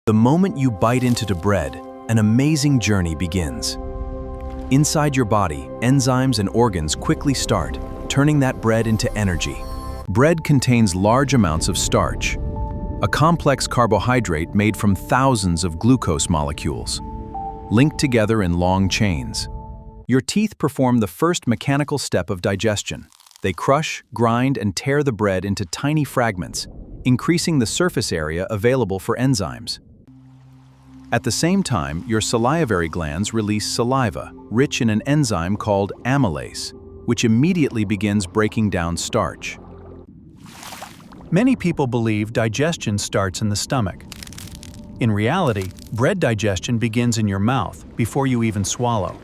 The moment you bite into the bread, an amazing journey begins. Inside your body, enzymes and organs quickly start, turning that bread into energy. Bread contains large amounts of starch, a complex carbohydrate made from thousands of glucose molecules, linked together in long chains. Your teeth perform the first mechanical step of digestion. They crush, grind, and tear the bread into tiny fragments, increasing the surface area available for enzymes. At the same time, your salivary glands release saliva, rich in an enzyme called amylase, which immediately begins breaking down starch. Many people believe digestion starts in the stomach. In reality, bread digestion begins in your mouth before you even swallow.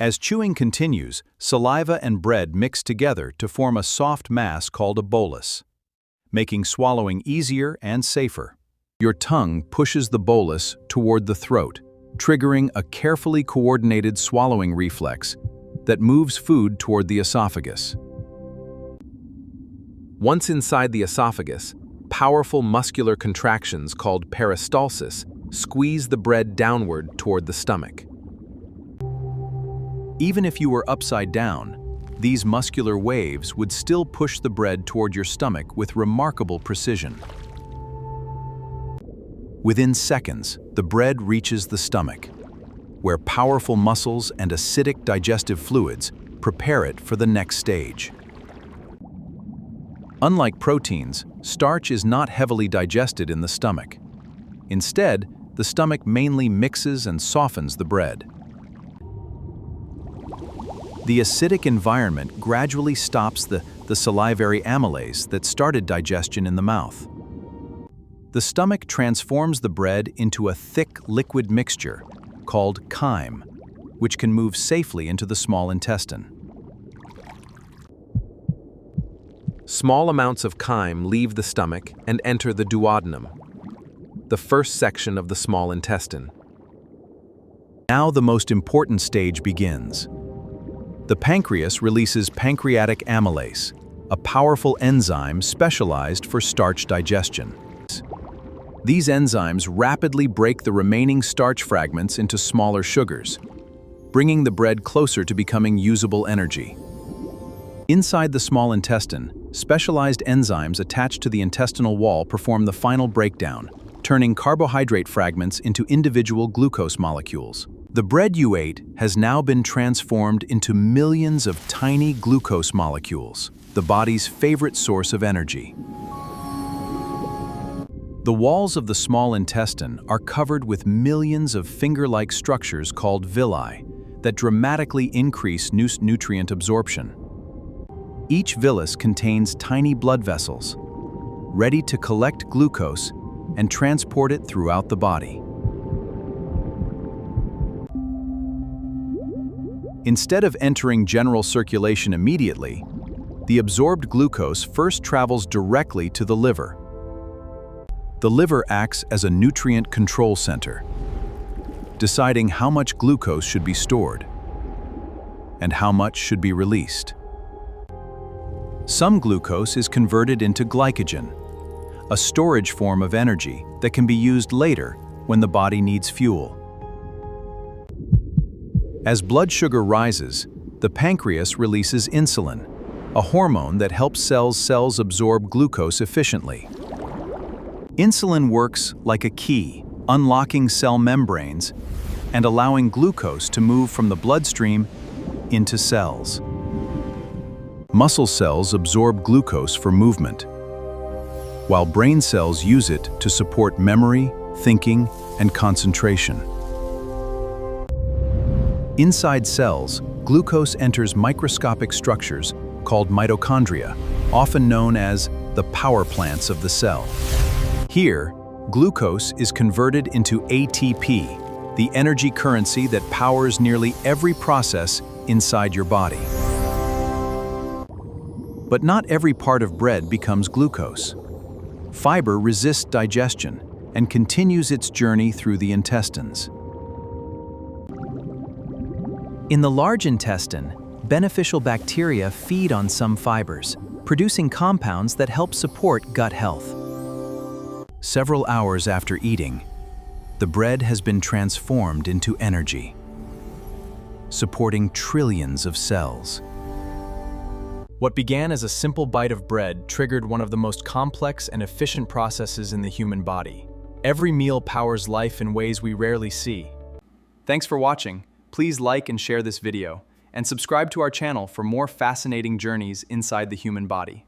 As chewing continues, saliva and bread mix together to form a soft mass called a bolus, making swallowing easier and safer. Your tongue pushes the bolus toward the throat, triggering a carefully coordinated swallowing reflex that moves food toward the esophagus. Once inside the esophagus, powerful muscular contractions called peristalsis squeeze the bread downward toward the stomach. Even if you were upside down, these muscular waves would still push the bread toward your stomach with remarkable precision. Within seconds, the bread reaches the stomach, where powerful muscles and acidic digestive fluids prepare it for the next stage. Unlike proteins, starch is not heavily digested in the stomach. Instead, the stomach mainly mixes and softens the bread. The acidic environment gradually stops the salivary amylase that started digestion in the mouth. The stomach transforms the bread into a thick liquid mixture called chyme, which can move safely into the small intestine. Small amounts of chyme leave the stomach and enter the duodenum, the first section of the small intestine. Now the most important stage begins. The pancreas releases pancreatic amylase, a powerful enzyme specialized for starch digestion. These enzymes rapidly break the remaining starch fragments into smaller sugars, bringing the bread closer to becoming usable energy. Inside the small intestine, specialized enzymes attached to the intestinal wall perform the final breakdown, turning carbohydrate fragments into individual glucose molecules. The bread you ate has now been transformed into millions of tiny glucose molecules, the body's favorite source of energy. The walls of the small intestine are covered with millions of finger-like structures called villi that dramatically increase nutrient absorption. Each villus contains tiny blood vessels, ready to collect glucose and transport it throughout the body. Instead of entering general circulation immediately, the absorbed glucose first travels directly to the liver. The liver acts as a nutrient control center, deciding how much glucose should be stored and how much should be released. Some glucose is converted into glycogen, a storage form of energy that can be used later when the body needs fuel. As blood sugar rises, the pancreas releases insulin, a hormone that helps cells absorb glucose efficiently. Insulin works like a key, unlocking cell membranes and allowing glucose to move from the bloodstream into cells. Muscle cells absorb glucose for movement, while brain cells use it to support memory, thinking, and concentration. Inside cells, glucose enters microscopic structures called mitochondria, often known as the power plants of the cell. Here, glucose is converted into ATP, the energy currency that powers nearly every process inside your body. But not every part of bread becomes glucose. Fiber resists digestion and continues its journey through the intestines. In the large intestine, beneficial bacteria feed on some fibers, producing compounds that help support gut health. Several hours after eating, the bread has been transformed into energy, supporting trillions of cells. What began as a simple bite of bread triggered one of the most complex and efficient processes in the human body. Every meal powers life in ways we rarely see. Thanks for watching. Please like and share this video, and subscribe to our channel for more fascinating journeys inside the human body.